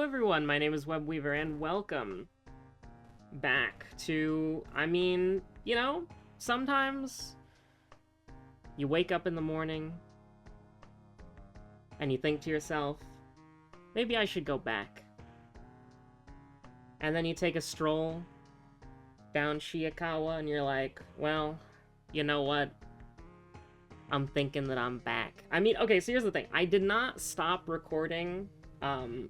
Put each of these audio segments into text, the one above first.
Hello everyone, my name is Webweaver and welcome back to, sometimes you wake up in the morning and you think to yourself, maybe I should go back. And then you take a stroll down Shiokawa and you're like, well, you know what? I'm thinking that I'm back. Okay, so here's the thing. I did not stop recording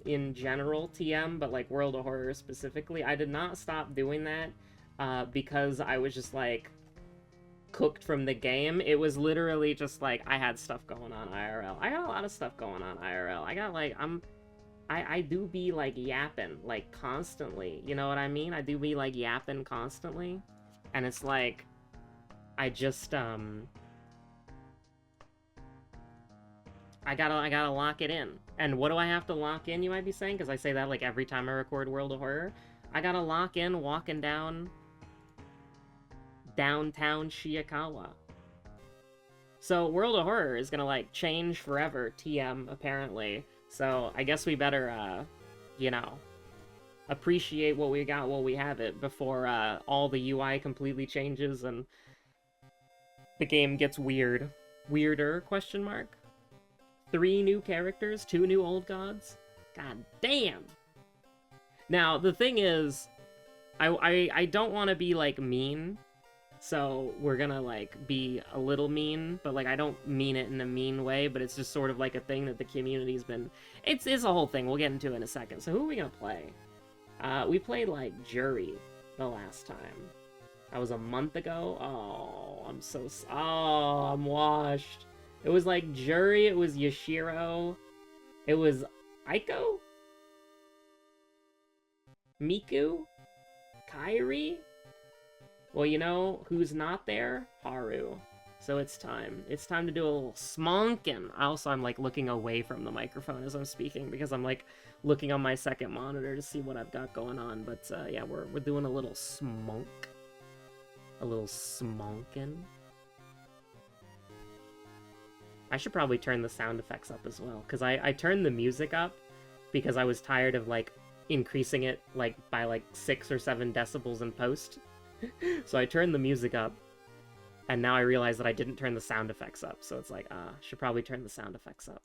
in general TM, but like World of Horror specifically. I did not stop doing that because I was just like cooked from the game. It was literally just like I had stuff going on IRL. I got a lot of stuff going on IRL. I got like I do be like yapping like constantly. You know what I mean? I do be like yapping constantly, and it's like I just I gotta lock it in. And what do I have to lock in, you might be saying? Because I say that like every time I record World of Horror. I gotta lock in walking down downtown Shiokawa. So World of Horror is gonna like change forever, TM, apparently. So I guess we better, appreciate what we got while we have it before all the UI completely changes and the game gets weird. Weirder, question mark? 3 new characters, 2 new old gods? God damn! Now, the thing is, I don't want to be, like, mean, so we're gonna, like, be a little mean, but, like, I don't mean it in a mean way, but it's just sort of, like, a thing that the community's been... It's a whole thing, we'll get into it in a second. So who are we gonna play? We played, like, Jury the last time. That was a month ago? Oh, I'm washed. It was like Jury, it was Yashiro, it was Aiko? Miku? Kairi? Well, you know who's not there? Haru. So it's time. It's time to do a little smonkin'. Also, I'm like looking away from the microphone as I'm speaking because I'm like looking on my second monitor to see what I've got going on. But yeah, we're doing a little smonk. A little smonkin'. I should probably turn the sound effects up as well, because I turned the music up because I was tired of, like, increasing it, like, by, like, 6 or 7 decibels in post. So I turned the music up, and now I realize that I didn't turn the sound effects up, so it's like, should probably turn the sound effects up.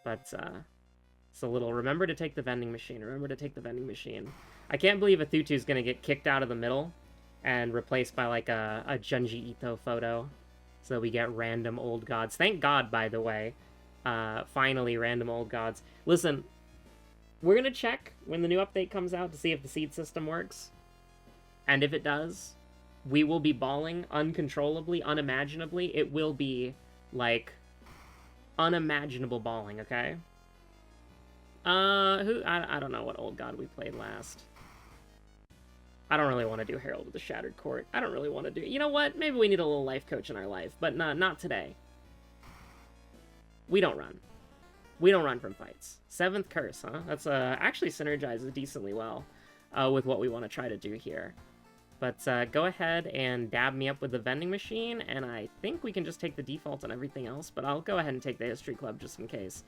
But, it's a little, remember to take the vending machine, remember to take the vending machine. I can't believe Athutu's gonna get kicked out of the middle and replaced by, like, a Junji Ito photo. So we get random old gods. Thank God, by the way. Finally, random old gods. Listen, we're gonna check when the new update comes out to see if the seed system works. And if it does, we will be balling uncontrollably, unimaginably. It will be, like, unimaginable balling, okay? I don't know what old god we played last. I don't really want to do Herald of the Shattered Court. I don't really want to do... You know what? Maybe we need a little life coach in our life, but not today. We don't run. We don't run from fights. 7th Curse, huh? That's actually synergizes decently well with what we want to try to do here. But go ahead and dab me up with the vending machine, and I think we can just take the default on everything else, but I'll go ahead and take the History Club just in case.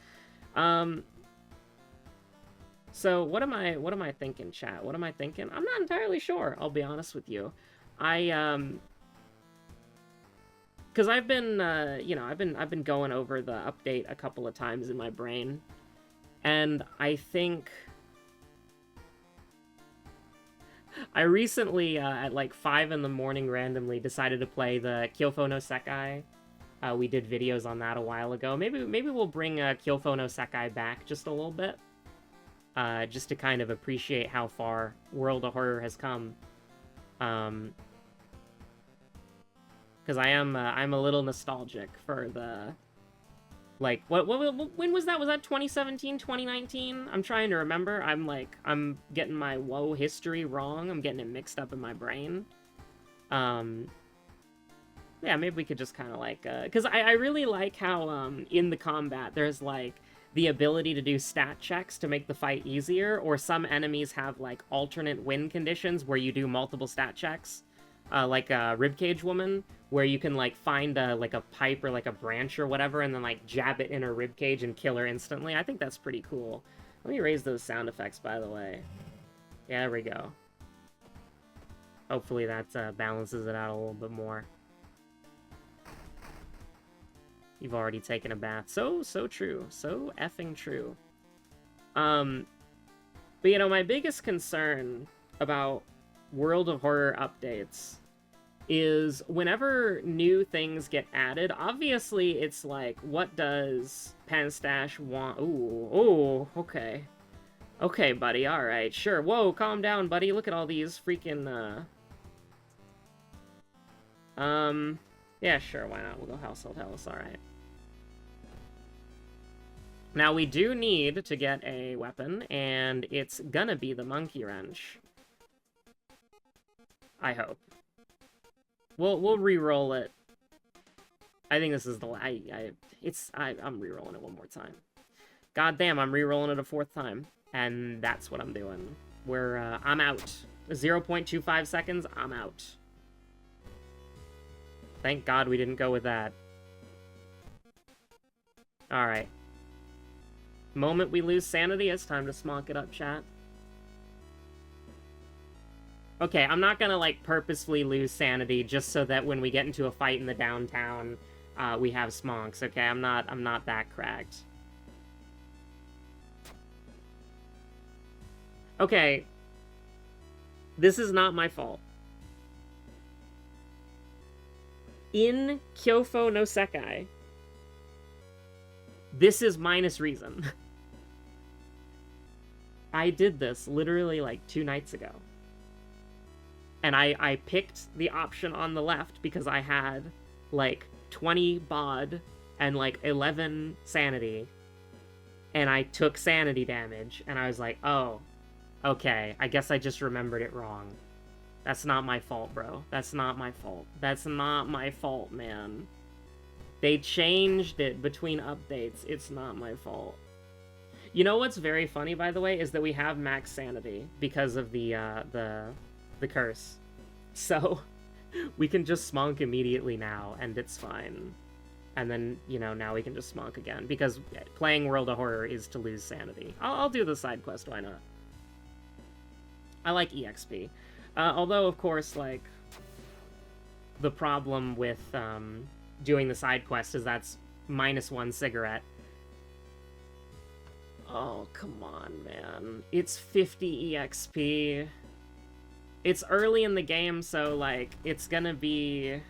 So, what am I thinking, chat? What am I thinking? I'm not entirely sure, I'll be honest with you. Because I've been, I've been going over the update a couple of times in my brain, and I think... I recently, at like 5 in the morning randomly, decided to play the Kyofo no Sekai. We did videos on that a while ago. Maybe we'll bring Kyofo no Sekai back just a little bit. Just to kind of appreciate how far World of Horror has come. Because I'm a little nostalgic for the... Like, when was that? Was that 2017, 2019? I'm trying to remember. I'm getting my WoW history wrong. I'm getting it mixed up in my brain. Yeah, maybe we could just kind of like... Because I really like how in the combat there's like... the ability to do stat checks to make the fight easier, or some enemies have, like, alternate win conditions where you do multiple stat checks, like a Ribcage Woman, where you can, like, find, like, a pipe or, like, a branch or whatever, and then, like, jab it in her ribcage and kill her instantly. I think that's pretty cool. Let me raise those sound effects, by the way. Yeah, there we go. Hopefully that balances it out a little bit more. You've already taken a bath. So true. So effing true. But, you know, my biggest concern about World of Horror updates is whenever new things get added, obviously it's like, what does Panstash want? Ooh, okay. Okay, buddy, alright, sure. Whoa, calm down, buddy. Look at all these freaking, yeah, sure, why not? We'll go Household Hellas, alright. Now, we do need to get a weapon, and it's gonna be the Monkey Wrench. I hope. We'll re-roll it. I think this is the... I'm re-rolling it one more time. God damn, I'm re-rolling it a fourth time. And that's what I'm doing. I'm out. 0.25 seconds, I'm out. Thank God we didn't go with that. Alright. Moment we lose sanity, it's time to smonk it up, chat. Okay, I'm not gonna, like, purposefully lose sanity just so that when we get into a fight in the downtown, we have smonks, okay? I'm not that cracked. Okay. This is not my fault. In Kyofo no Sekai, this is minus reason. I did this literally like 2 nights ago. And I picked the option on the left because I had like 20 bod and like 11 sanity. And I took sanity damage and I was like, oh, okay, I guess I just remembered it wrong. That's not my fault, bro. That's not my fault. That's not my fault, man. They changed it between updates. It's not my fault. You know what's very funny, by the way, is that we have max sanity because of the curse. So, we can just smonk immediately now, and it's fine. And then, you know, now we can just smonk again, because playing World of Horror is to lose sanity. I'll do the side quest, why not? I like EXP. Although, of course, like, the problem with doing the side quest is that's -1 cigarette. Oh, come on, man. It's 50 EXP. It's early in the game, so, like, it's gonna be...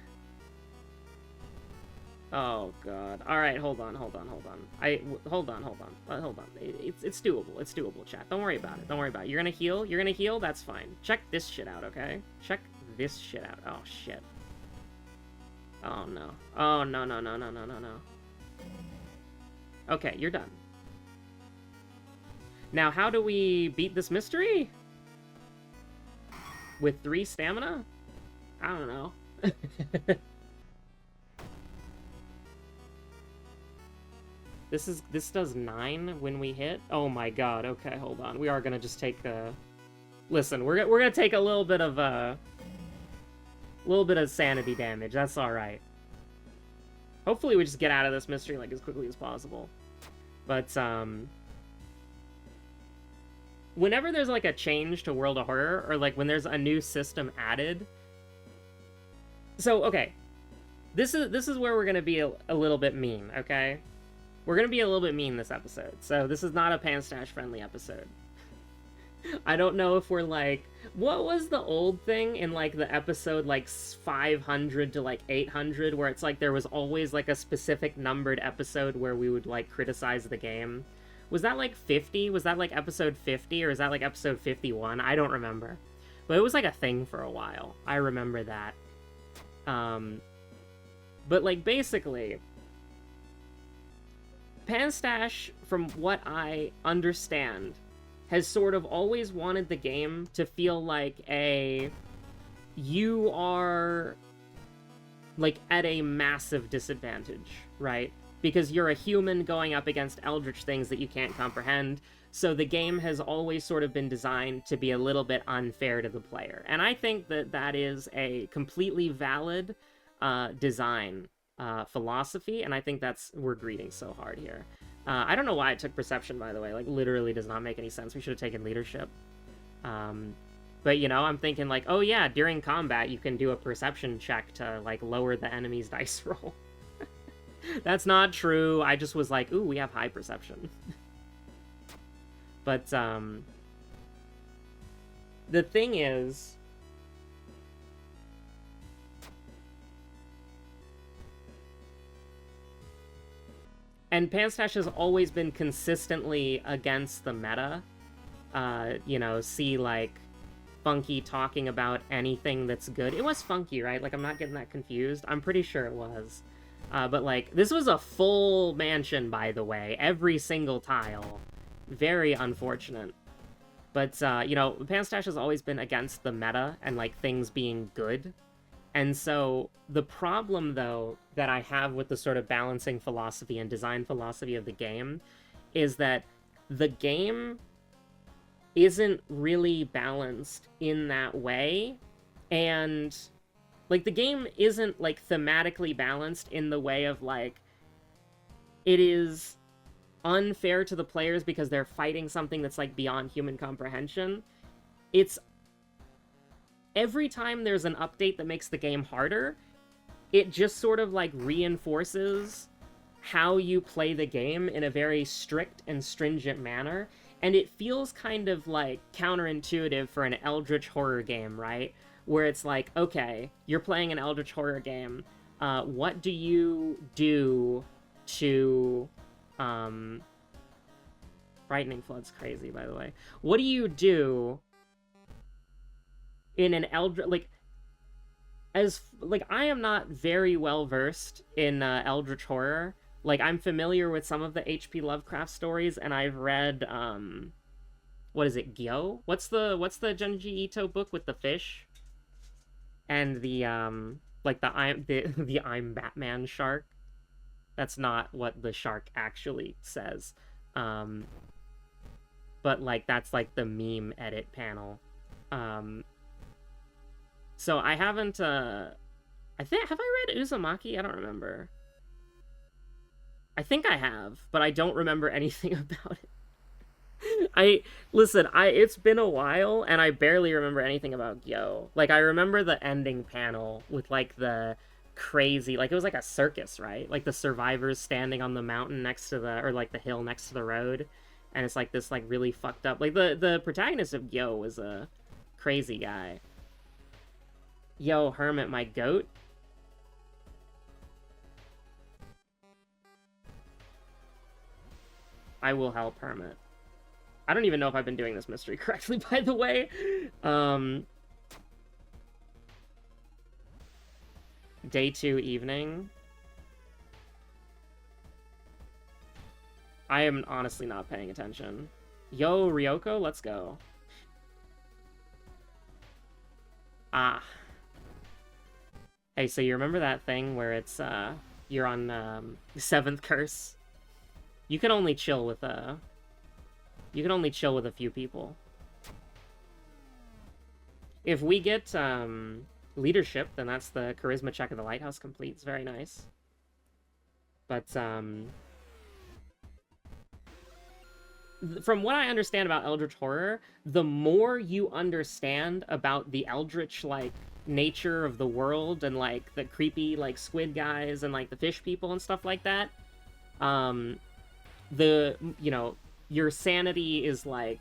Oh, God. Alright, hold on. Hold on. It's doable. It's doable, chat. Don't worry about it. Don't worry about it. You're gonna heal? You're gonna heal? That's fine. Check this shit out, okay? Check this shit out. Oh, shit. Oh, no. Oh, no. Okay, you're done. Now, how do we beat this mystery? With 3 stamina? I don't know. This does 9 when we hit? Oh my god, okay, hold on. We are gonna just take a... Listen, we're gonna take a little bit of sanity damage. That's alright. Hopefully we just get out of this mystery, like, as quickly as possible. But, whenever there's, like, a change to World of Horror, or, like, when there's a new system added... So, okay. This is where we're gonna be a little bit mean, okay? We're gonna be a little bit mean this episode, so this is not a Panstash-friendly episode. I don't know if we're, like... What was the old thing in, like, the episode, like, 500 to, like, 800, where it's, like, there was always, like, a specific numbered episode where we would, like, criticize the game? Was that, like, 50? Was that, like, episode 50, or is that, like, episode 51? I don't remember. But it was, like, a thing for a while. I remember that. But, like, basically... Panstash, from what I understand, has sort of always wanted the game to feel like you are, like, at a massive disadvantage, right? Because you're a human going up against eldritch things that you can't comprehend, so the game has always sort of been designed to be a little bit unfair to the player. And I think that that is a completely valid design philosophy, and I think we're greeting so hard here. I don't know why I took perception, by the way. Like, literally does not make any sense. We should have taken leadership. Um, but, you know, I'm thinking, like, oh, yeah, during combat, you can do a perception check to, like, lower the enemy's dice roll. That's not true. I just was like, ooh, we have high perception. But, the thing is... And Panstash has always been consistently against the meta. You know, see, like, Funky talking about anything that's good. It was Funky, right? Like, I'm not getting that confused. I'm pretty sure it was. But, like, this was a full mansion, by the way. Every single tile. Very unfortunate. But, you know, Panstash has always been against the meta and, like, things being good. And so the problem, though, that I have with the sort of balancing philosophy and design philosophy of the game is that the game isn't really balanced in that way. And, like, the game isn't, like, thematically balanced in the way of, like, it is unfair to the players because they're fighting something that's, like, beyond human comprehension. It's every time there's an update that makes the game harder, it just sort of, like, reinforces how you play the game in a very strict and stringent manner, and it feels kind of, like, counterintuitive for an Eldritch horror game, right? Where it's like, okay, you're playing an Eldritch horror game, what do you do to... Frightening Flood's crazy, by the way. What do you do in an Eldritch, like, I am not very well versed in Eldritch horror. Like, I'm familiar with some of the H.P. Lovecraft stories, and I've read, what is it, Gyo? What's the Junji Ito book with the fish? And the, like, the I'm Batman shark? That's not what the shark actually says. But, like, that's, like, the meme edit panel. So I haven't, have I read Uzumaki? I don't remember. I think I have, but I don't remember anything about it. It's been a while, and I barely remember anything about Gyo. Like, I remember the ending panel with, like, the crazy, like, it was like a circus, right? Like, the survivors standing on the mountain next to the, or, like, the hill next to the road, and it's, like, this, like, really fucked up, like, the protagonist of Gyo was a crazy guy. Yo, Hermit, my goat. I will help, Hermit. I don't even know if I've been doing this mystery correctly, by the way. Day 2 evening. I am honestly not paying attention. Yo, Ryoko, let's go. Ah. Hey, so you remember that thing where it's, you're on, 7th curse? You can only chill with, you can only chill with a few people. If we get, leadership, then that's the charisma check of the lighthouse complete. It's very nice. But, from what I understand about Eldritch Horror, the more you understand about the Eldritch, like, nature of the world and, like, the creepy, like, squid guys and, like, the fish people and stuff like that, you know, your sanity is, like,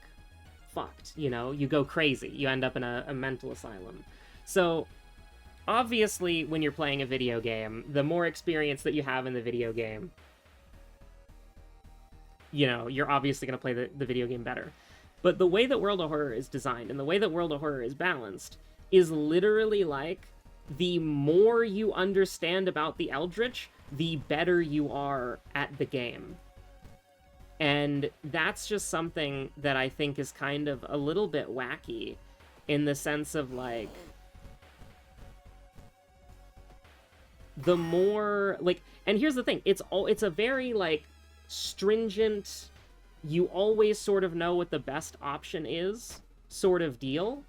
fucked, you know? You go crazy. You end up in a mental asylum. So, obviously, when you're playing a video game, the more experience that you have in the video game, you know, you're obviously going to play the video game better. But the way that World of Horror is designed and the way that World of Horror is balanced is literally like, the more you understand about the Eldritch, the better you are at the game. And that's just something that I think is kind of a little bit wacky, in the sense of, like, the more, like, and here's the thing, it's a very, like, stringent, you always sort of know what the best option is sort of deal.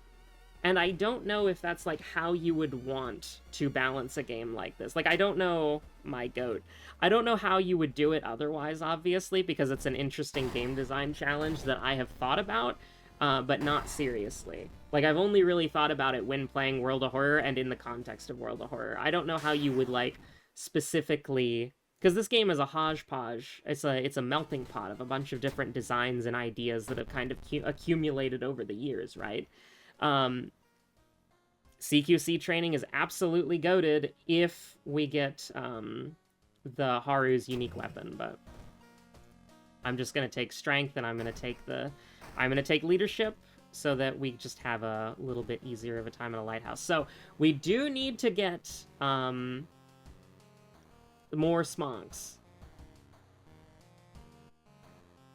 And I don't know if that's, like, how you would want to balance a game like this. Like, I don't know, my goat. I don't know how you would do it otherwise, obviously, because it's an interesting game design challenge that I have thought about, but not seriously. Like, I've only really thought about it when playing World of Horror and in the context of World of Horror. I don't know how you would, like, specifically... Because this game is a hodgepodge. It's a melting pot of a bunch of different designs and ideas that have kind of accumulated over the years, right? CQC training is absolutely goated if we get the Haru's unique weapon, but I'm just gonna take strength and I'm gonna take leadership so that we just have a little bit easier of a time in a lighthouse. So we do need to get more smonks.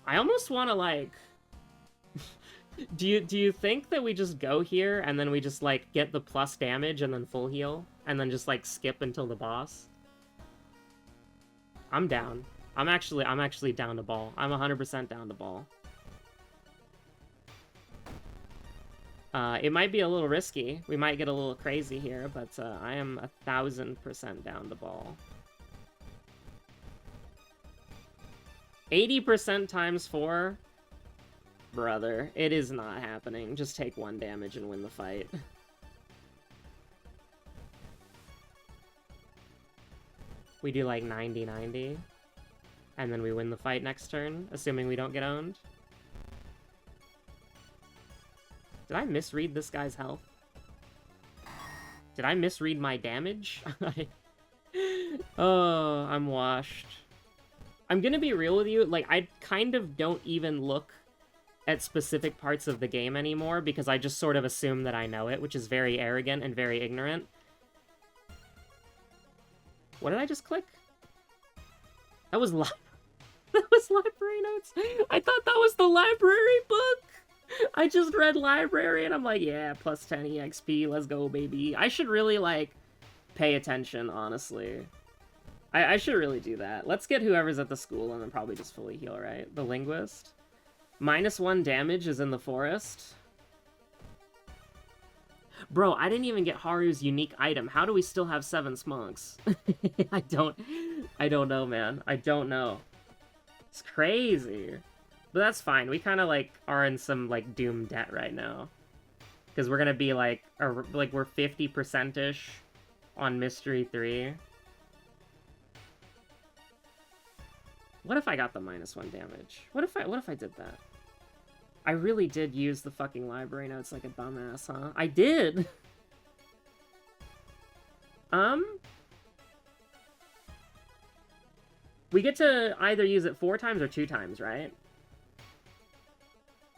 I almost want to, like... do you think that we just go here and then we just, like, get the plus damage and then full heal? And then just, like, skip until the boss? I'm down. I'm actually down to ball. I'm 100% down to ball. It might be a little risky. We might get a little crazy here, but I am 1000% down to ball. 80% times 4? Brother, it is not happening. Just take 1 damage and win the fight. We do like 90-90. And then we win the fight next turn, assuming we don't get owned. Did I misread this guy's health? Did I misread my damage? Oh, I'm washed. I'm gonna be real with you, like, I kind of don't even look at specific parts of the game anymore, because I just sort of assume that I know it, which is very arrogant and very ignorant. What did I just click? That was that was library notes! I thought that was the library book! I just read library, and I'm like, yeah, plus 10 EXP, let's go, baby. I should really, like, pay attention, honestly. I should really do that. Let's get whoever's at the school and then probably just fully heal, right? The linguist. -1 damage is in the forest. Bro, I didn't even get Haru's unique item. How do we still have 7 smonks? I don't know, man. I don't know. It's crazy. But that's fine. We kind of, like, are in some, like, doom debt right now. Because we're gonna be, like, we're 50%-ish on Mystery 3. What if I got the -1 damage? What if I did that? I really did use the fucking library notes like a dumbass, huh? I did! We get to either use it 4 times or 2 times, right?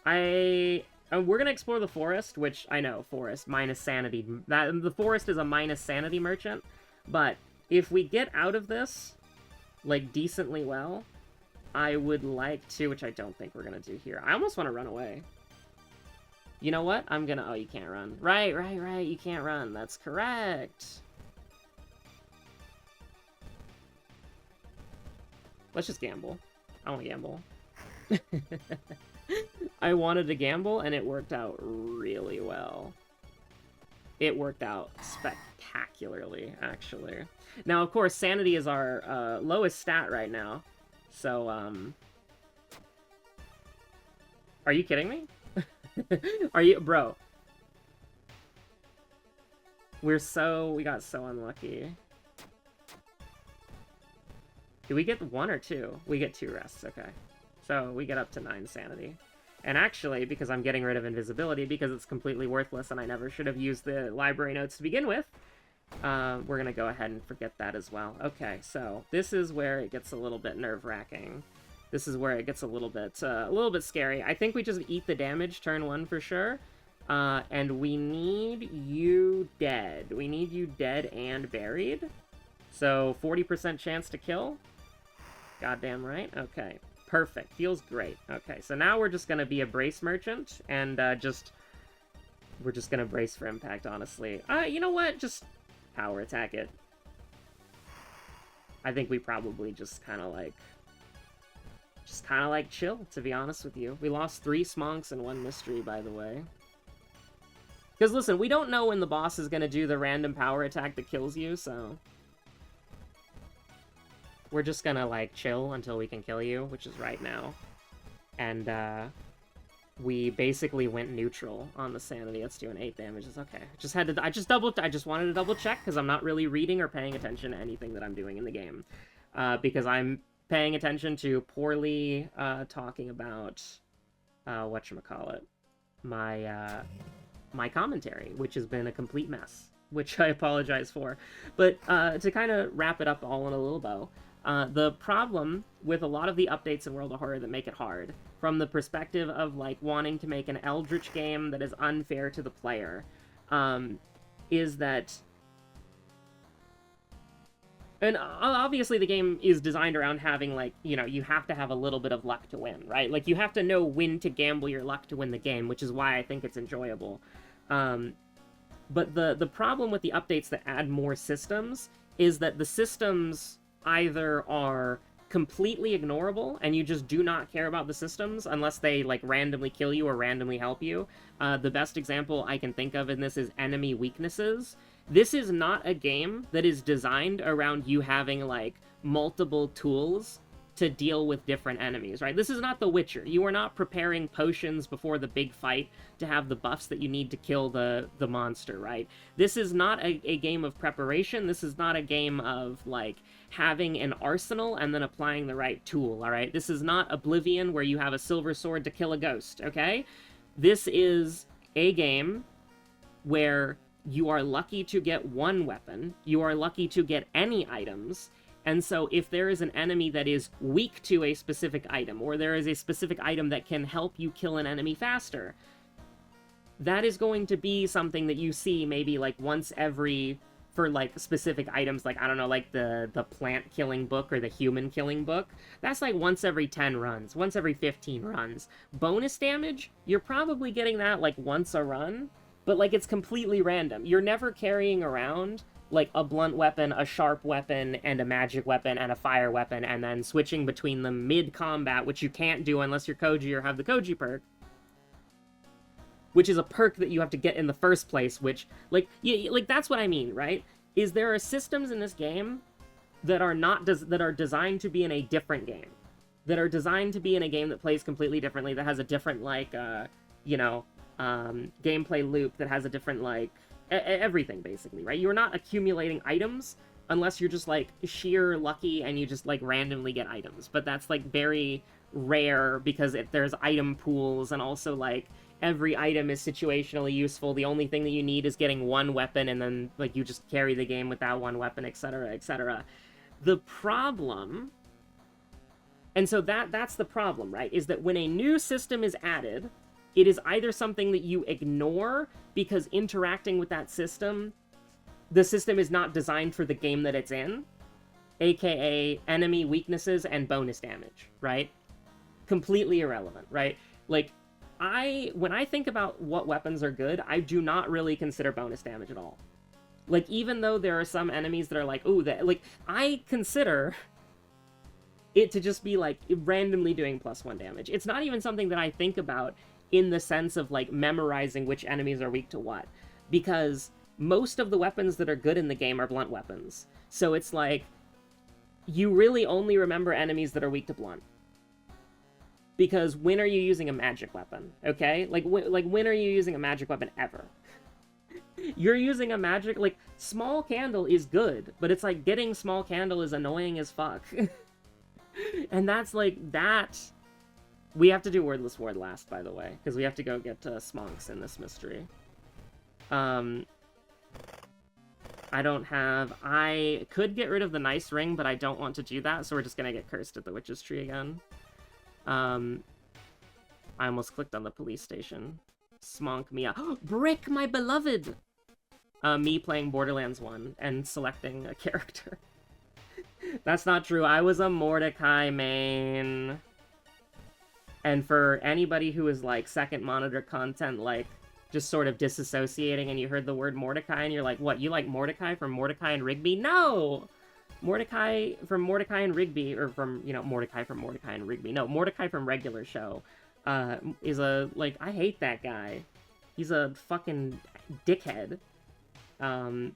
We're gonna explore the forest, which, I know, forest, minus sanity. The forest is a minus sanity merchant, but if we get out of this, like, decently well, I would like to, which I don't think we're gonna do here. I almost want to run away. You know what? I'm gonna... Oh, you can't run. Right, you can't run. That's correct. Let's just gamble. I want to gamble. I wanted to gamble, and it worked out really well. It worked out spectacularly, actually. Now, of course, sanity is our lowest stat right now. So, are you kidding me? Are you... Bro. We got so unlucky. Do we get 1 or 2? We get 2 rests, okay. So, we get up to 9 sanity. And actually, because I'm getting rid of invisibility, because it's completely worthless and I never should have used the library notes to begin with, we're gonna go ahead and forget that as well. Okay, so this is where it gets a little bit nerve-wracking. This is where it gets a little bit scary. I think we just eat the damage turn 1 for sure. And we need you dead. We need you dead and buried. So 40% chance to kill. Goddamn right. Okay, perfect. Feels great. Okay, so now we're just gonna be a brace merchant and we're just gonna brace for impact, honestly. You know what? Just power attack it. I think we probably just kind of like chill, to be honest with you. We lost 3 smonks and 1 mystery, by the way. Because listen, we don't know when the boss is gonna do the random power attack that kills you, so we're just gonna, like, chill until we can kill you, which is right now. And, we basically went neutral on the sanity. Let's do an 8 damage. It's okay. I just wanted to double check, because I'm not really reading or paying attention to anything that I'm doing in the game. Because I'm paying attention to poorly, talking about, whatchamacallit, my commentary, which has been a complete mess, which I apologize for. But to kind of wrap it up all in a little bow, the problem with a lot of the updates in World of Horror that make it hard, from the perspective of, like, wanting to make an Eldritch game that is unfair to the player, is that... And obviously the game is designed around having, like, you know, you have to have a little bit of luck to win, right? Like, you have to know when to gamble your luck to win the game, which is why I think it's enjoyable. But the problem with the updates that add more systems is that the systems either are completely ignorable, and you just do not care about the systems unless they, like, randomly kill you or randomly help you. The best example I can think of in this is enemy weaknesses. This is not a game that is designed around you having, like, multiple tools to deal with different enemies, right? This is not The Witcher. You are not preparing potions before the big fight to have the buffs that you need to kill the monster, right? This is not a game of preparation. This is not a game of, like, having an arsenal and then applying the right tool, all right? This is not Oblivion where you have a silver sword to kill a ghost, okay? This is a game where you are lucky to get one weapon, you are lucky to get any items, and so if there is an enemy that is weak to a specific item, or there is a specific item that can help you kill an enemy faster, that is going to be something that you see maybe, like, once every... for, like, specific items, like, I don't know, like the plant killing book or the human killing book. That's, like, once every 10 runs, once every 15 runs. Bonus damage, you're probably getting that, like, once a run, but, like, it's completely random. You're never carrying around, like, a blunt weapon, a sharp weapon, and a magic weapon, and a fire weapon, and then switching between them mid-combat, which you can't do unless you're Koji or have the Koji perk. Which is a perk that you have to get in the first place, which, like, that's what I mean, right? Is there are systems in this game that are that are designed to be in a different game. That are designed to be in a game that plays completely differently, that has a different, like, gameplay loop, that has a different, like, everything, basically, right? You're not accumulating items unless you're just, like, sheer lucky and you just, like, randomly get items. But that's, like, very rare because there's item pools, and also, like, every item is situationally useful. The only thing that you need is getting one weapon, and then, like, you just carry the game with that one weapon, etc., etc. The problem... And so that's the problem, right? Is that when a new system is added, it is either something that you ignore because interacting with that system, the system is not designed for the game that it's in, aka enemy weaknesses and bonus damage, right? Completely irrelevant, right? Like, when I think about what weapons are good, I do not really consider bonus damage at all. Like, even though there are some enemies that are like, ooh, like, I consider it to just be, like, randomly doing +1 damage. It's not even something that I think about in the sense of, like, memorizing which enemies are weak to what. Because most of the weapons that are good in the game are blunt weapons. So it's like, you really only remember enemies that are weak to blunt. Because when are you using a magic weapon, okay? Like, when are you using a magic weapon ever? You're using a magic... Like, Small Candle is good, but it's like, getting Small Candle is annoying as fuck. And that's, like, that... We have to do Wordless Ward last, by the way, because we have to go get Smonks in this mystery. I don't have... I could get rid of the Nice Ring, but I don't want to do that, so we're just gonna get cursed at the Witch's Tree again. I almost clicked on the police station. Smonk me out. Brick, my beloved! Me playing Borderlands 1 and selecting a character. That's not true. I was a Mordecai main. And for anybody who is, like, second monitor content, like, just sort of disassociating, and you heard the word Mordecai, and you're like, what, you like Mordecai from Mordecai and Rigby? No! Mordecai from Mordecai and Rigby, or from, you know, Mordecai from Mordecai and Rigby. No, Mordecai from Regular Show is a, like, I hate that guy. He's a fucking dickhead. But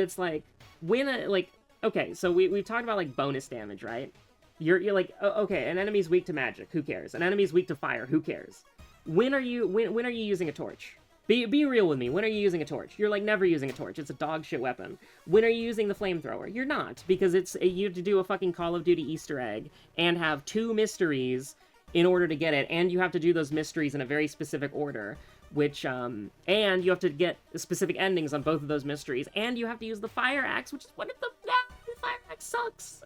it's like, when, like, okay, so we've talked about, like, bonus damage, right? You're like, okay, an enemy's weak to magic, who cares? An enemy's weak to fire, who cares? When are you using a torch? Be real with me. When are you using a torch? You're like never using a torch. It's a dog shit weapon. When are you using the flamethrower? You're not, because you have to do a fucking Call of Duty Easter egg and have 2 mysteries in order to get it, and you have to do those mysteries in a very specific order, which and you have to get specific endings on both of those mysteries, and you have to use the fire axe, which is what if the fire axe sucks.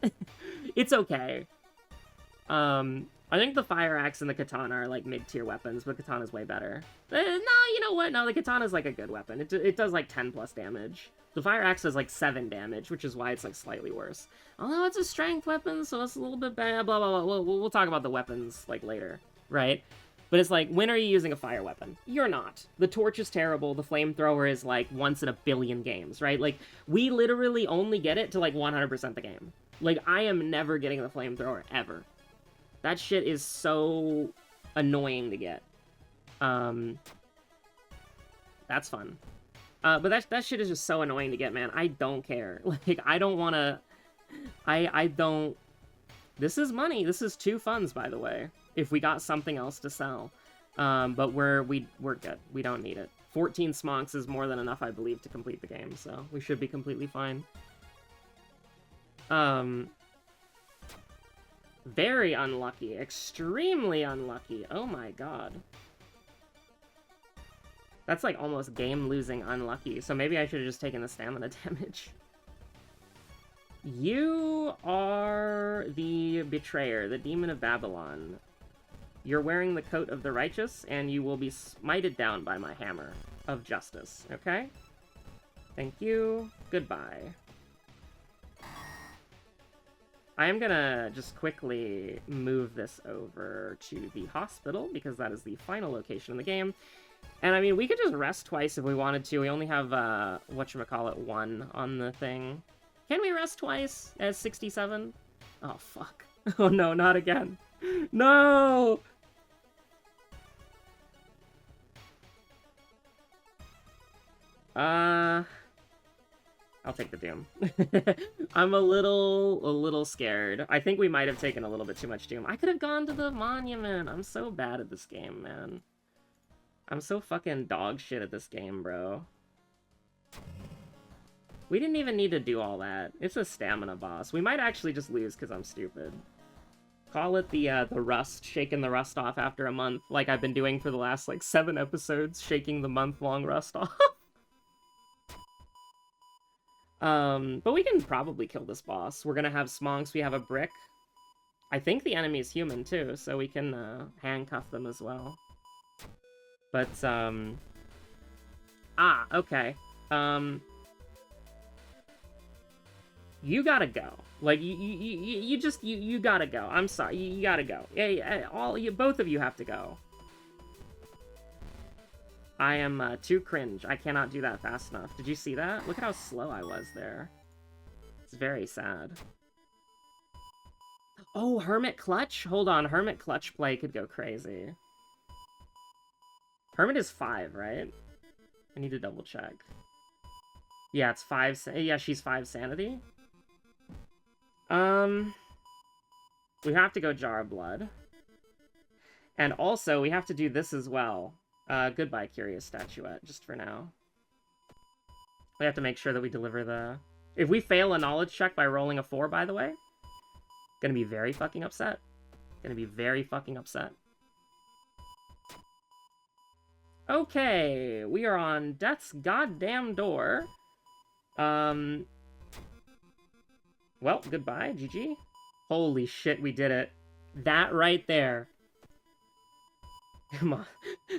It's okay. I think the fire axe and the katana are, like, mid-tier weapons, but katana's way better. No, you know what? No, the katana's, like, a good weapon. It does, like, 10 plus damage. The fire axe does, like, 7 damage, which is why it's, like, slightly worse. Although it's a strength weapon, so it's a little bit bad, blah, blah, blah. We'll talk about the weapons, like, later, right? But it's like, when are you using a fire weapon? You're not. The torch is terrible. The flamethrower is, like, once in a billion games, right? Like, we literally only get it to, like, 100% the game. Like, I am never getting the flamethrower, ever. That shit is so annoying to get. That's fun. But that shit is just so annoying to get, man. I don't care. Like, I don't want to... I don't... This is money. This is 2 funds, by the way. If we got something else to sell. But we're good. We don't need it. 14 smonks is more than enough, I believe, to complete the game. So we should be completely fine. Very unlucky. Extremely unlucky. Oh my god. That's like almost game-losing unlucky, so maybe I should have just taken the stamina damage. You are the betrayer, the demon of Babylon. You're wearing the coat of the righteous, and you will be smited down by my hammer of justice, okay? Thank you. Goodbye. I am gonna just quickly move this over to the hospital, because that is the final location in the game. And I mean, we could just rest twice if we wanted to. We only have, whatchamacallit, 1 on the thing. Can we rest twice at 67? Oh, fuck. Oh no, not again. No! I'll take the Doom. I'm a little scared. I think we might have taken a little bit too much Doom. I could have gone to the monument. I'm so bad at this game, man. I'm so fucking dog shit at this game, bro. We didn't even need to do all that. It's a stamina boss. We might actually just lose because I'm stupid. Call it the rust, shaking the rust off after a month, like I've been doing for the last, like, 7 episodes, shaking the month-long rust off. But we can probably kill this boss. We're gonna have smonks, we have a brick. I think the enemy is human, too, so we can, handcuff them as well. But, okay. You gotta go. Like, you gotta go. I'm sorry, you gotta go. Yeah, both of you have to go. I am, too cringe. I cannot do that fast enough. Did you see that? Look at how slow I was there. It's very sad. Oh, Hermit Clutch? Hold on, Hermit Clutch play could go crazy. Hermit is 5, right? I need to double check. Yeah, it's 5. Yeah, she's 5 sanity. We have to go Jar of Blood. And also, we have to do this as well. Goodbye, Curious Statuette, just for now. We have to make sure that we deliver the... If we fail a knowledge check by rolling a 4, by the way, gonna be very fucking upset. Gonna be very fucking upset. Okay, we are on Death's goddamn door. Well, goodbye, GG. Holy shit, we did it. That right there. Come on.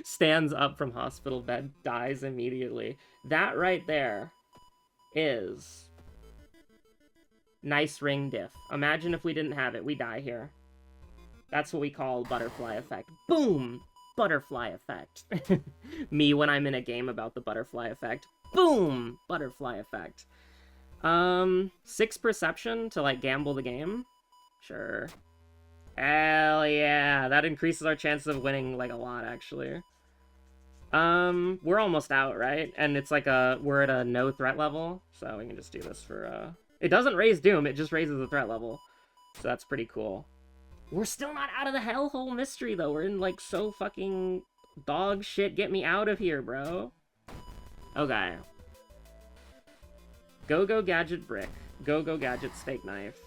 Stands up from hospital bed, dies immediately. That right there is nice ring diff. Imagine if we didn't have it, we die here. That's what we call butterfly effect. Boom! Butterfly effect. Me when I'm in a game about the butterfly effect. Boom! Butterfly effect. 6 perception to, like, gamble the game? Sure. Hell yeah! That increases our chances of winning, like, a lot, actually. We're almost out, right? And it's like we're at a no threat level, so we can just do this for, It doesn't raise Doom, it just raises the threat level. So that's pretty cool. We're still not out of the hellhole mystery, though. We're in, like, so fucking dog shit. Get me out of here, bro. Okay. Go-Go Gadget Brick. Go-Go Gadget Steak Knife.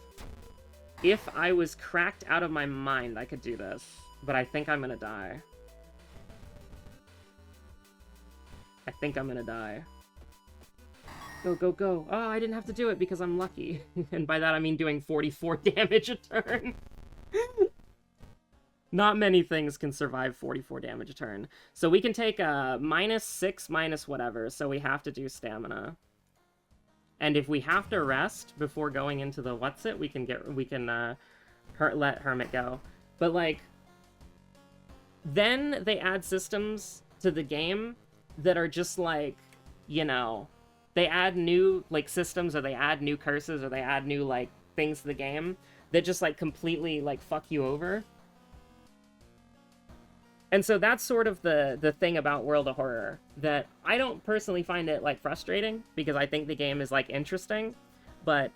If I was cracked out of my mind, I could do this. But I think I'm gonna die. I think I'm gonna die. Go, go, go. Oh, I didn't have to do it because I'm lucky. And by that I mean doing 44 damage a turn. Not many things can survive 44 damage a turn. So we can take a -6, minus whatever, so we have to do stamina. And if we have to rest before going into the what's-it, we can let Hermit go. But, like, then they add systems to the game that are just, like, you know, they add new, like, systems, or they add new curses, or they add new, like, things to the game that just, like, completely, like, fuck you over. And so that's sort of the thing about World of Horror, that I don't personally find it, like, frustrating, because I think the game is, like, interesting, but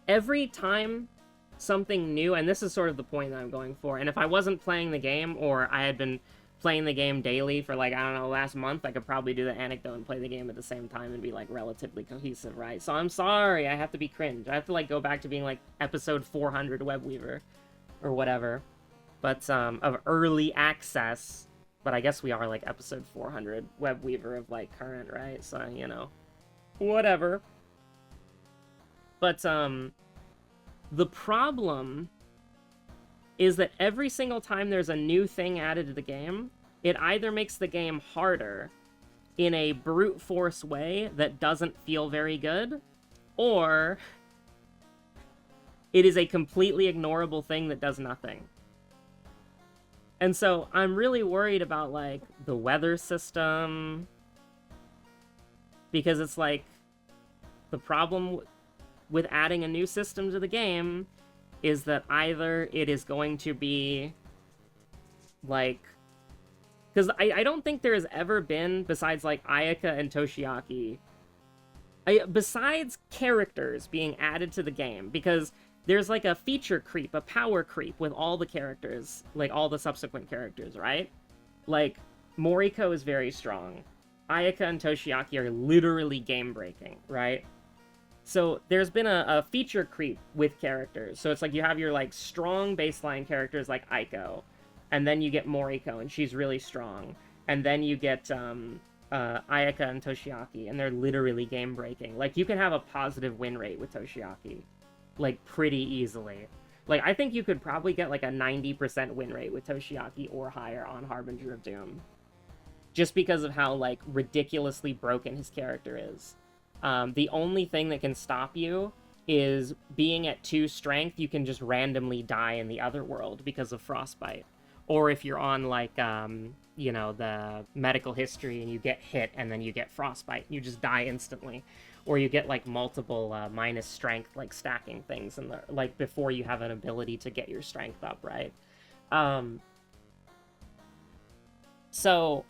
every time something new, and this is sort of the point that I'm going for, and if I wasn't playing the game, or I had been playing the game daily for, like, I don't know, last month, I could probably do the anecdote and play the game at the same time and be, like, relatively cohesive, right? So I'm sorry, I have to be cringe. I have to, like, go back to being, like, episode 400 Webweaver, or whatever. But, of early access, but I guess we are, like, episode 400 Webweaver of, like, current, right? So, you know, whatever. But, the problem is that every single time there's a new thing added to the game, it either makes the game harder in a brute force way that doesn't feel very good, or it is a completely ignorable thing that does nothing. And so I'm really worried about, like, the weather system, because it's like, the problem with adding a new system to the game is that either it is going to be, like, because I don't think there has ever been, besides, like, Ayaka and Toshiaki, besides characters being added to the game, because there's, like, a feature creep, a power creep with all the characters, like, all the subsequent characters, right? Like, Moriko is very strong. Ayaka and Toshiaki are literally game-breaking, right? So there's been a feature creep with characters. So it's like you have your, like, strong baseline characters like Aiko, and then you get Moriko, and she's really strong. And then you get Ayaka and Toshiaki, and they're literally game-breaking. Like, you can have a positive win rate with Toshiaki, like, pretty easily. Like, I think you could probably get, like, a 90% win rate with Toshiaki or higher on Harbinger of Doom. Just because of how, like, ridiculously broken his character is. The only thing that can stop you is being at 2 strength, you can just randomly die in the other world because of frostbite. Or if you're on, like, you know, the medical history and you get hit and then you get frostbite, you just die instantly. Or you get, like, multiple minus strength, like, stacking things in the, like, before you have an ability to get your strength up, right? So,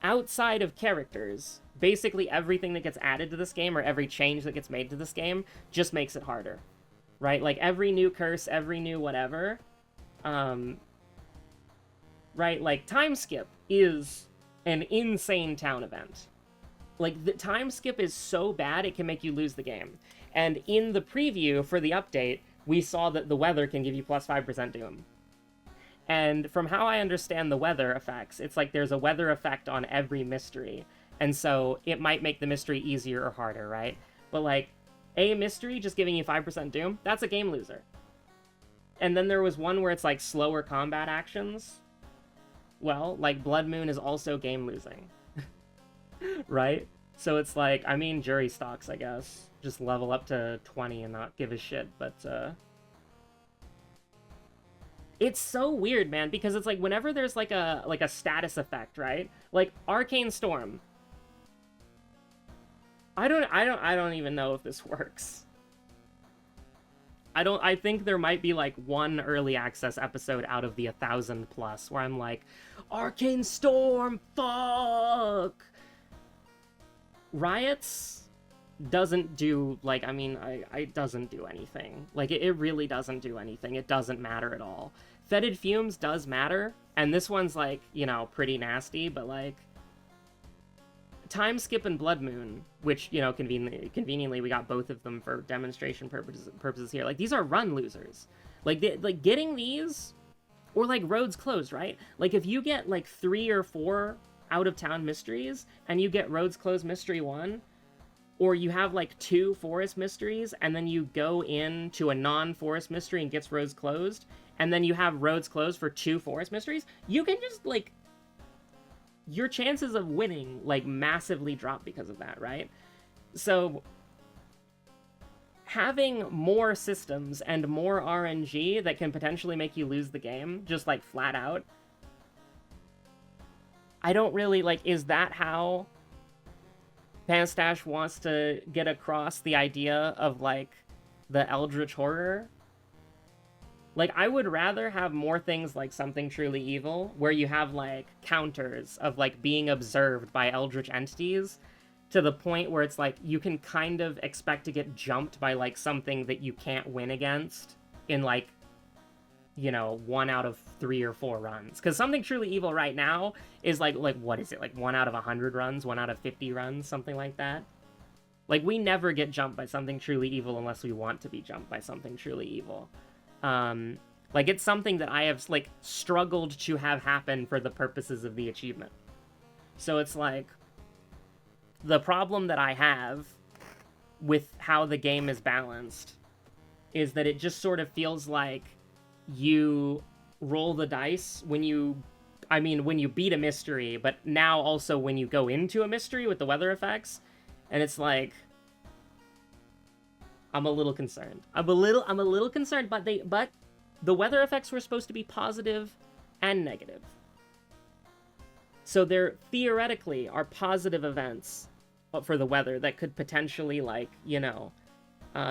outside of characters, basically everything that gets added to this game, or every change that gets made to this game, just makes it harder, right? Like, every new curse, every new whatever, right? Like, time skip is an insane town event. Like, the time skip is so bad, it can make you lose the game. And in the preview for the update, we saw that the weather can give you plus 5% Doom. And from how I understand the weather effects, it's like there's a weather effect on every mystery. And so it might make the mystery easier or harder, right? But, like, a mystery just giving you 5% Doom, that's a game loser. And then there was one where it's, like, slower combat actions. Well, like, Blood Moon is also game losing. Right? So it's like, I mean, jury stocks, I guess. Just level up to 20 and not give a shit, but, it's so weird, man, because it's like, whenever there's, like a status effect, right? Like, Arcane Storm. I don't even know if this works. I think there might be, like, one early access episode out of the 1,000 plus where I'm like, Arcane Storm, fuck! Riots doesn't do, like, I mean, it doesn't do anything. Like, it really doesn't do anything. It doesn't matter at all. Fetid Fumes does matter, and this one's, like, you know, pretty nasty, but, like, Time Skip and Blood Moon, which, you know, conveniently we got both of them for demonstration purposes here. Like, these are run losers. Like, getting these, or, like, Roads Closed, right? Like, if you get, like, 3 or 4 out-of-town mysteries, and you get Roads Closed Mystery 1, or you have, like, 2 forest mysteries, and then you go into a non-forest mystery and gets Roads Closed, and then you have Roads Closed for 2 forest mysteries, you can just, like, your chances of winning, like, massively drop because of that, right? So, having more systems and more RNG that can potentially make you lose the game, just, like, flat out, I don't really, like, is that how Panstash wants to get across the idea of, like, the Eldritch Horror? Like, I would rather have more things like Something Truly Evil, where you have, like, counters of, like, being observed by Eldritch entities, to the point where it's, like, you can kind of expect to get jumped by, like, something that you can't win against in, like, you know, 1 out of 3 or 4 runs. Because Something Truly Evil right now is, like, what is it? Like, 1 out of 100 runs? 1 out of 50 runs? Something like that? Like, we never get jumped by Something Truly Evil unless we want to be jumped by Something Truly Evil. Like, it's something that I have, like, struggled to have happen for the purposes of the achievement. So it's like, the problem that I have with how the game is balanced is that it just sort of feels like you roll the dice when you beat a mystery, but now also when you go into a mystery with the weather effects, and it's like, I'm a little concerned. I'm a little concerned, but the weather effects were supposed to be positive and negative. So there theoretically are positive events for the weather that could potentially, like, you know,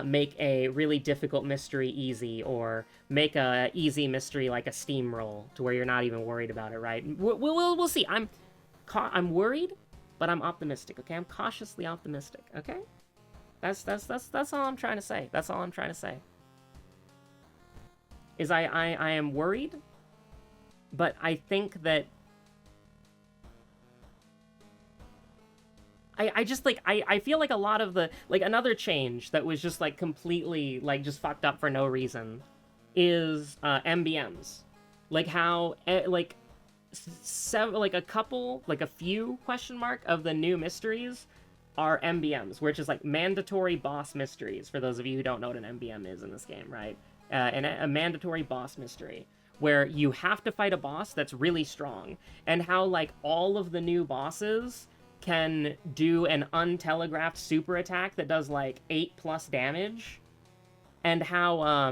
make a really difficult mystery easy, or make a easy mystery like a steamroll to where you're not even worried about it, right? We'll see. I'm worried, but I'm optimistic. Okay, I'm cautiously optimistic. Okay. That's all I'm trying to say. That's all I'm trying to say. Is I am worried, but I think that I just, like, I feel like a lot of the, like, another change that was just, like, completely, like, just fucked up for no reason is MBMs. Like, how, like, a few question mark of the new mysteries are MBMs, which is, like, mandatory boss mysteries, for those of you who don't know what an MBM is in this game, right? And a mandatory boss mystery, where you have to fight a boss that's really strong, and how, like, all of the new bosses can do an untelegraphed super attack that does, like, 8+ damage, and how,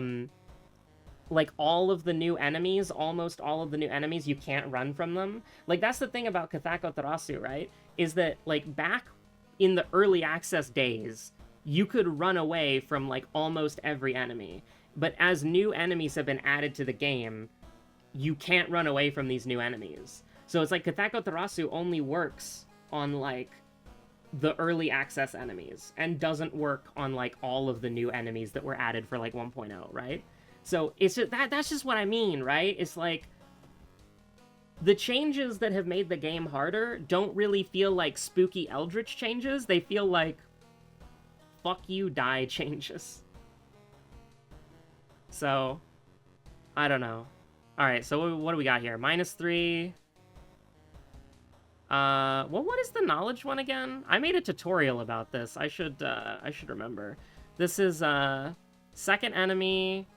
like, almost all of the new enemies, you can't run from them. Like, that's the thing about Kathako Tarasu, right? Is that, like, back in the early access days, you could run away from, like, almost every enemy. But as new enemies have been added to the game, you can't run away from these new enemies. So it's like Kathako Tarasu only works on, like, the early access enemies, and doesn't work on, like, all of the new enemies that were added for, like, 1.0, right? So it's just, that's just what I mean, right? It's like, the changes that have made the game harder don't really feel like spooky Eldritch changes. They feel like, fuck you, die changes. So, I don't know. Alright, so what do we got here? -3. Well, what is the knowledge one again? I made a tutorial about this. I should remember. This is, second enemy,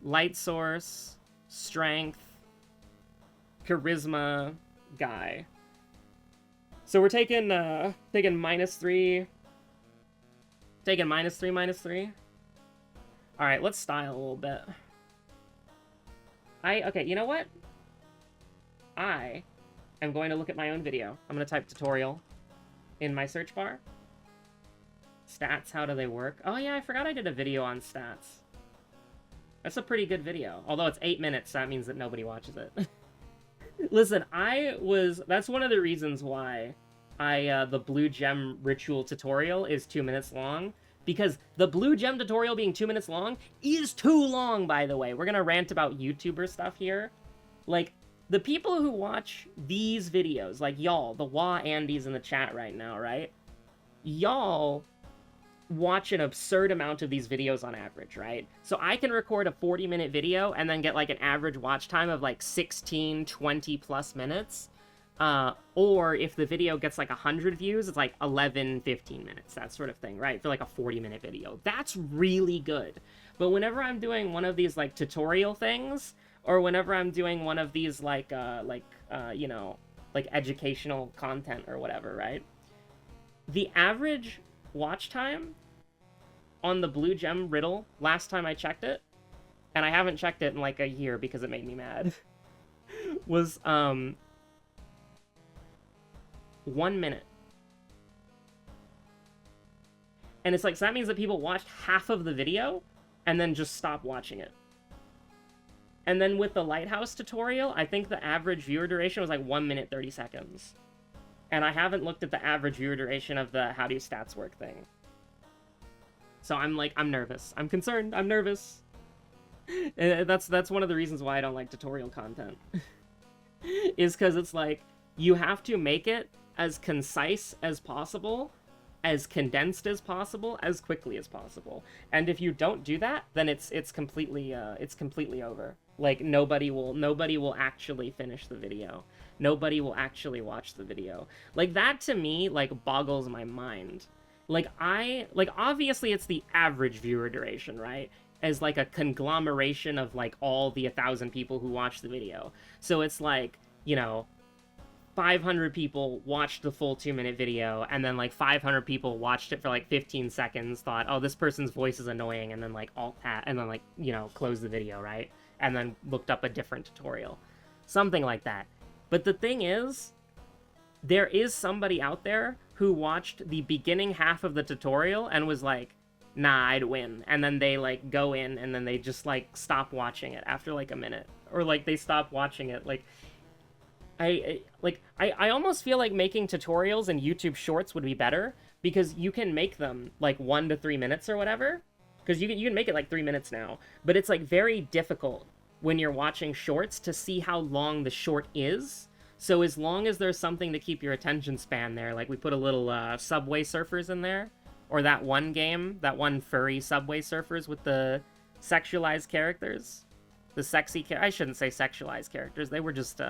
light source, strength, charisma, guy. So we're taking -3. Taking -3. Alright, let's style a little bit. Okay, you know what? I am going to look at my own video. I'm going to type tutorial in my search bar. Stats, how do they work? Oh yeah, I forgot I did a video on stats. That's a pretty good video. Although it's 8 minutes, so that means that nobody watches it. Listen, that's one of the reasons why the blue gem ritual tutorial is 2 minutes long, because the blue gem tutorial being 2 minutes long is too long, by the way. We're gonna rant about YouTuber stuff here. Like, the people who watch these videos, like y'all, the Wah Andes in the chat right now, right? Y'all watch an absurd amount of these videos on average, right? So I can record a 40-minute video and then get like an average watch time of like 16, 20 plus minutes. Or if the video gets like 100 views, it's like 11, 15 minutes, that sort of thing, right? For like a 40-minute video. That's really good. But whenever I'm doing one of these like tutorial things, or whenever I'm doing one of these like you know, like educational content or whatever, right? The average watch time on the blue gem riddle, last time I checked it, and I haven't checked it in like a year because it made me mad, was 1 minute. And it's like, so that means that people watched half of the video and then just stop watching it. And then with the lighthouse tutorial, I think the average viewer duration was like 1 minute 30 seconds. And I haven't looked at the average viewer duration of the how do stats work thing. So I'm like, I'm nervous. I'm concerned. I'm nervous. And that's one of the reasons why I don't like tutorial content. Is because it's like, you have to make it as concise as possible, as condensed as possible, as quickly as possible. And if you don't do that, then it's completely over. Like, nobody will actually finish the video. Nobody will actually watch the video. Like, that to me, like, boggles my mind. Like, obviously it's the average viewer duration, right? As, like, a conglomeration of, like, all the 1,000 people who watch the video. So it's like, you know, 500 people watched the full 2-minute video, and then, like, 500 people watched it for, like, 15 seconds, thought, oh, this person's voice is annoying, and then, like, alt-tab, and then, like, you know, close the video, right? And then looked up a different tutorial. Something like that. But the thing is, there is somebody out there who watched the beginning half of the tutorial and was like, nah, I'd win. And then they, like, go in, and then they just, like, stop watching it after, like, a minute. Or, like, they stop watching it, like... I almost feel like making tutorials and YouTube Shorts would be better, because you can make them, like, 1 to 3 minutes or whatever. Because you can make it, like, 3 minutes now. But it's, like, very difficult when you're watching shorts to see how long the short is. So as long as there's something to keep your attention span there, like we put a little Subway Surfers in there, or that one game, that one furry Subway Surfers with the sexualized characters, the sexy I shouldn't say sexualized characters. They were just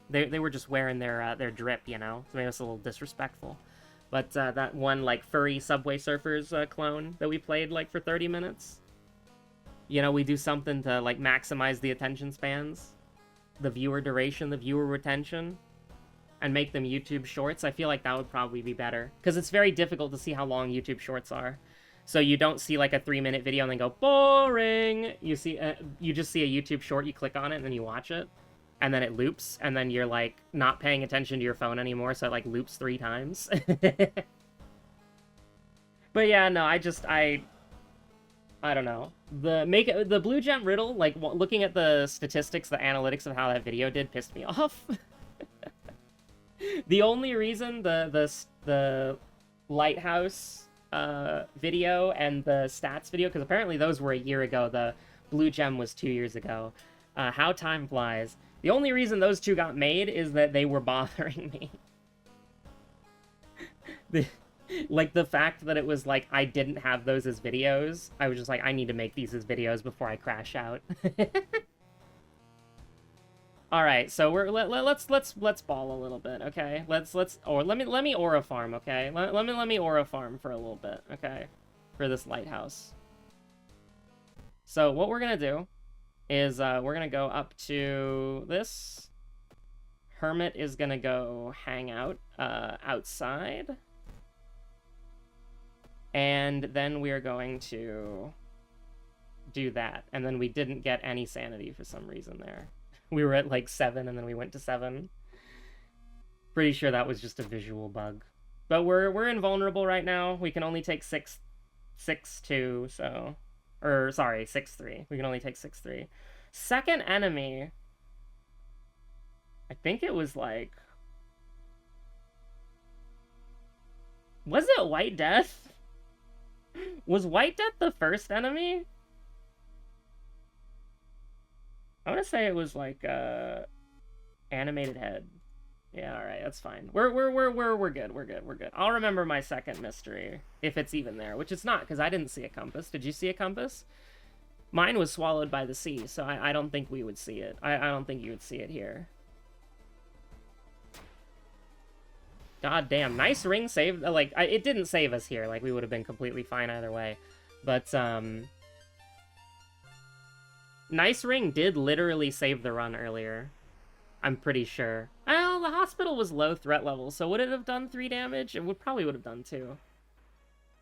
they were just wearing their drip, you know. So maybe it's a little disrespectful. But that one like furry Subway Surfers clone that we played like for 30 minutes. You know, we do something to like maximize the attention spans, the viewer duration, the viewer retention, and make them YouTube Shorts. I feel like that would probably be better, because it's very difficult to see how long YouTube Shorts are. So you don't see like a 3-minute video and then go boring. You see, you just see a YouTube Short. You click on it and then you watch it, and then it loops, and then you're like not paying attention to your phone anymore, so it like loops 3 times. But yeah, no, I don't know. The Blue Gem Riddle, like, looking at the statistics, the analytics of how that video did pissed me off. The only reason the Lighthouse video and the stats video, because apparently those were a year ago, the Blue Gem was 2 years ago. How time flies. The only reason those two got made is that they were bothering me. Like, the fact that it was, like, I didn't have those as videos, I was just like, I need to make these as videos before I crash out. Alright, so let's ball a little bit, okay? Let me aura farm, okay? Let me aura farm for a little bit, okay? For this lighthouse. So, what we're gonna do is, we're gonna go up to this. Hermit is gonna go hang out, outside. And then we're going to do that. And then we didn't get any sanity for some reason there. We were at like 7 and then we went to 7. Pretty sure that was just a visual bug. But we're invulnerable right now. We can only take 6-2, so... Or, sorry, 6-3. We can only take 6-3. Second enemy... I think it was like... Was it White Death? Was White Death the first enemy? I want to say it was like animated head. Yeah, all right, that's fine. We're good. We're good. I'll remember my second mystery if it's even there, which it's not because I didn't see a compass. Did you see a compass? Mine was swallowed by the sea, so I don't think we would see it. I don't think you would see it here. God damn, nice ring save. Like, it didn't save us here. Like, we would have been completely fine either way. But, nice ring did literally save the run earlier. I'm pretty sure. Well, the hospital was low threat level, so would it have done 3 damage? It probably would have done 2.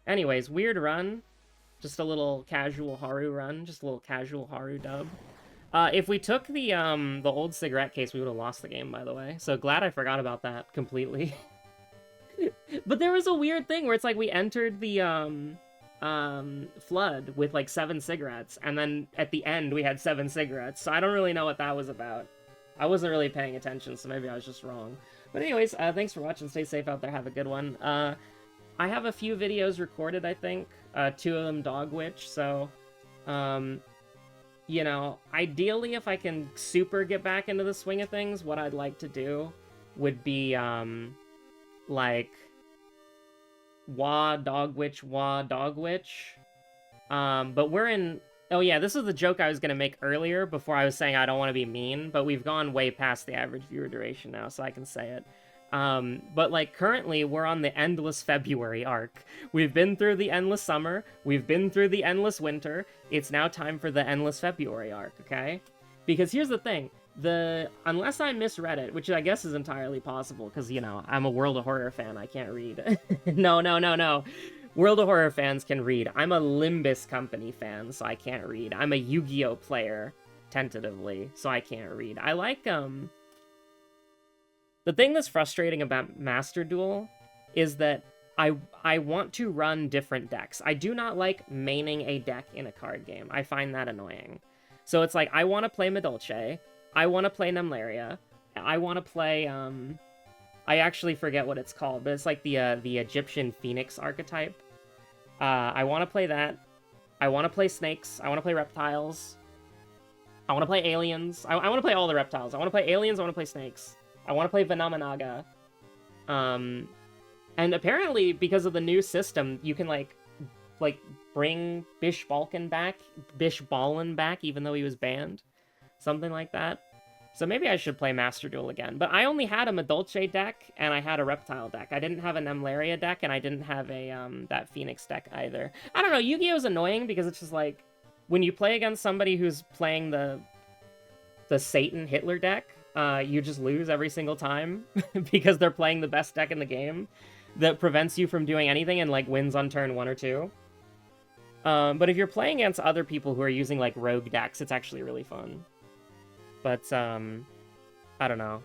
Anyways, weird run. Just a little casual Haru run. Just a little casual Haru dub. If we took the old cigarette case, we would have lost the game, by the way. So glad I forgot about that completely. But there was a weird thing where it's like we entered the flood with like 7 cigarettes, and then at the end we had 7 cigarettes. So I don't really know what that was about. I wasn't really paying attention, so maybe I was just wrong. But anyways, thanks for watching. Stay safe out there. Have a good one. I have a few videos recorded, I think. 2 of them Dog Witch, so... you know, ideally, if I can super get back into the swing of things, what I'd like to do would be, like... Wah, Dog Witch, Wah, Dog Witch. But we're in... Oh yeah, this is the joke I was going to make earlier before I was saying I don't want to be mean, but we've gone way past the average viewer duration now, so I can say it. But like currently we're on the Endless February arc. We've been through the Endless Summer, we've been through the Endless Winter, it's now time for the Endless February arc, okay? Because here's the thing, unless I misread it, which I guess is entirely possible, because, you know, I'm a World of Horror fan, I can't read. No. World of Horror fans can read. I'm a Limbus Company fan, so I can't read. I'm a Yu-Gi-Oh player, tentatively, so I can't read. I like, the thing that's frustrating about Master Duel is that I want to run different decks. I do not like maining a deck in a card game. I find that annoying. So it's like, I want to play Medolce, I want to play Nemlaria, I want to play, I actually forget what it's called, but it's like the Egyptian Phoenix archetype. I want to play that. I want to play snakes. I want to play reptiles. I want to play aliens. I want to play all the reptiles. I want to play aliens. I want to play snakes. I want to play Venamanaga. And apparently, because of the new system, you can, like bring Bishbalken back, even though he was banned. Something like that. So maybe I should play Master Duel again. But I only had a Medolce deck, and I had a Reptile deck. I didn't have a Nemlaria deck, and I didn't have a that Phoenix deck either. I don't know, Yu-Gi-Oh's annoying because it's just like, when you play against somebody who's playing the Satan Hitler deck, you just lose every single time because they're playing the best deck in the game that prevents you from doing anything and like wins on turn 1 or 2. But if you're playing against other people who are using like rogue decks, it's actually really fun. But, I don't know.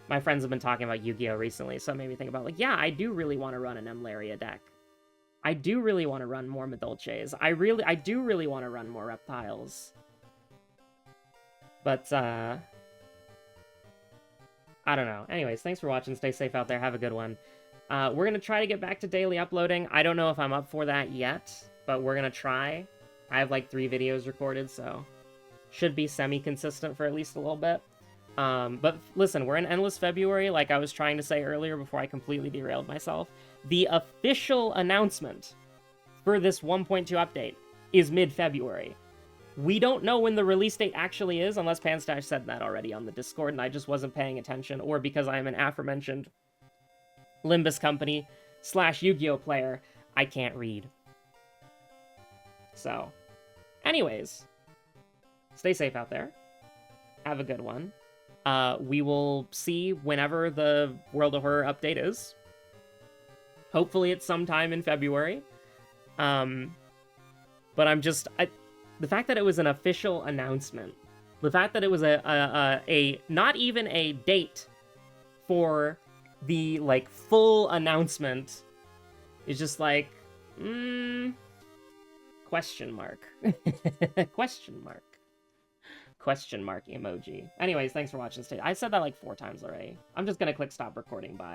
My friends have been talking about Yu-Gi-Oh! Recently, so it made me think about, like, yeah, I do really want to run an Nemlaria deck. I do really want to run more Medolces. I do really want to run more Reptiles. But, I don't know. Anyways, thanks for watching. Stay safe out there. Have a good one. We're going to try to get back to daily uploading. I don't know if I'm up for that yet, but we're going to try. I have, like, 3 videos recorded, so... should be semi-consistent for at least a little bit. But listen, we're in Endless February, like I was trying to say earlier before I completely derailed myself. The official announcement for this 1.2 update is mid-February. We don't know when the release date actually is, unless Panstash said that already on the Discord, and I just wasn't paying attention, or because I am an aforementioned Limbus Company / Yu-Gi-Oh player, I can't read. So, anyways... stay safe out there. Have a good one. We will see whenever the World of Horror update is. Hopefully it's sometime in February. But I'm just... the fact that it was an official announcement, the fact that it was a not even a date for the, like, full announcement is just like... question mark. Question mark. Question mark emoji. Anyways, thanks for watching. I said that like 4 times already. I'm just gonna click stop recording. Bye.